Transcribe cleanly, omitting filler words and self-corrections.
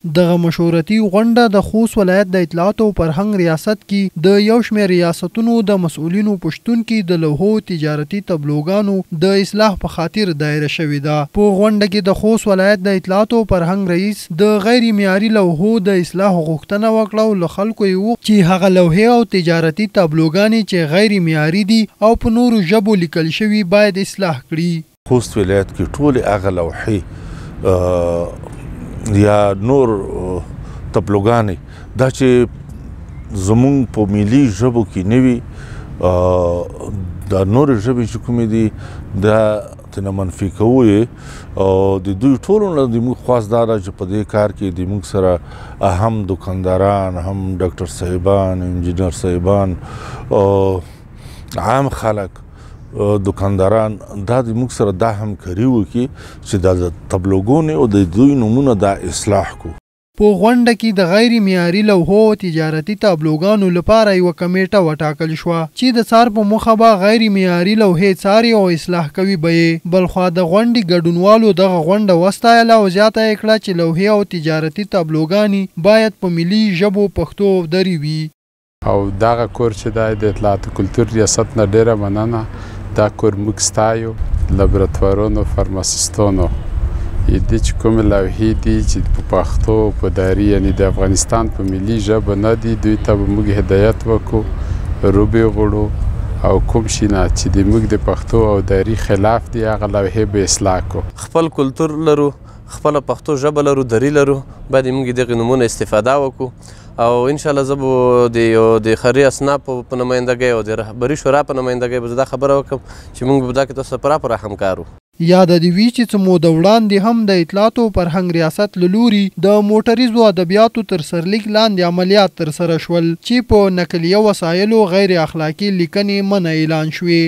دغه مشورتي غونډه د خوست ولایت د اطلاعات او فرهنګ ریاست کې د یو شمېر ریاستونو د مسؤلینو پشتون کې د لوحو تجارتي تبلوګانو د اصلاح په خاطر دایره شوې ده. په غونډه کې د خوست ولایت د اطلاعات او فرهنګ رئیس د غیر معیاري لوحو د اصلاح غوښتنه وکړه او له خلکو یې چې هغه لوحې او تجارتي تبلوګانې چې غیر معیاري دي او په نورو ژبو لیکل شوي باید اصلاح کړي. خوست ولایت کې ټولې هغه لوحې یا نور تبلوګانې دا چې زمونږ په ملي ژبو کې نه وي دا نورې ژبې چې کومې دي دا ترنه منفي کوو یې او د دوی ټولو نه زموږ خواست دا ده چې په دې کار کې زموږ سره هم دکانداران هم ډاکټر صاحبان انجینر صاحبان عام خلک دکانداران دا د موږ سره دا همکاري وکړي چې دا د تبلوګونې او د دوی نومونه دا اصلاح کړو. په غونډه کې د غیر معیاري لوحو او تجارتي تابلوګانو لپاره یوه کمیټه وټاکل شوه چې د څار په موخه به غیر معیاري لوحې څاري او اصلاح کوي به یې. بلخوا د غونډې ګډونوالو دغه غونډه وستایله او زیاته یې کړه چې لوحې او تجارتي تابلوګانې باید په ملي ژبو پښتو او دري وي. او دغه کور چې دی د اطلاعات کلتور ریاست نه ډیره مننه. دا کور موږ ستایو لابراتوارونو فارماسیستانو دې چې کومې لوحې دي چې په پښتو په دري یعنې د افغانستان په ملي ژبه نه دي دوی ته به موږ هدایت وکړو روبې غواړو او کوم شي نه چې د موږ د پښتو او دري خلاف دي هغه لوحې به اصلاح کړو. خپل کلتور لرو خپله پښتو ژبه لرو دري لرو باید موږ دغې نومونه استفاده وکړو او انشاءالله زه به د خیري اصنافو په نمایندګۍ او د رهبري شورا په نمایندګۍ به زه دا خبره وکړم چې موږ به دا کې تاسو سره پوره همکار وو. یاده دې وي چې څه موده وړاندې هم د اطلاعات او فرهنګ ریاست له لوري د موټریزو ادبیاتو تر سرلیک لاندې عملیات ترسره شول چې په نقلیه وسایلو غیر اخلاقي لیکنې منع اعلان شوې.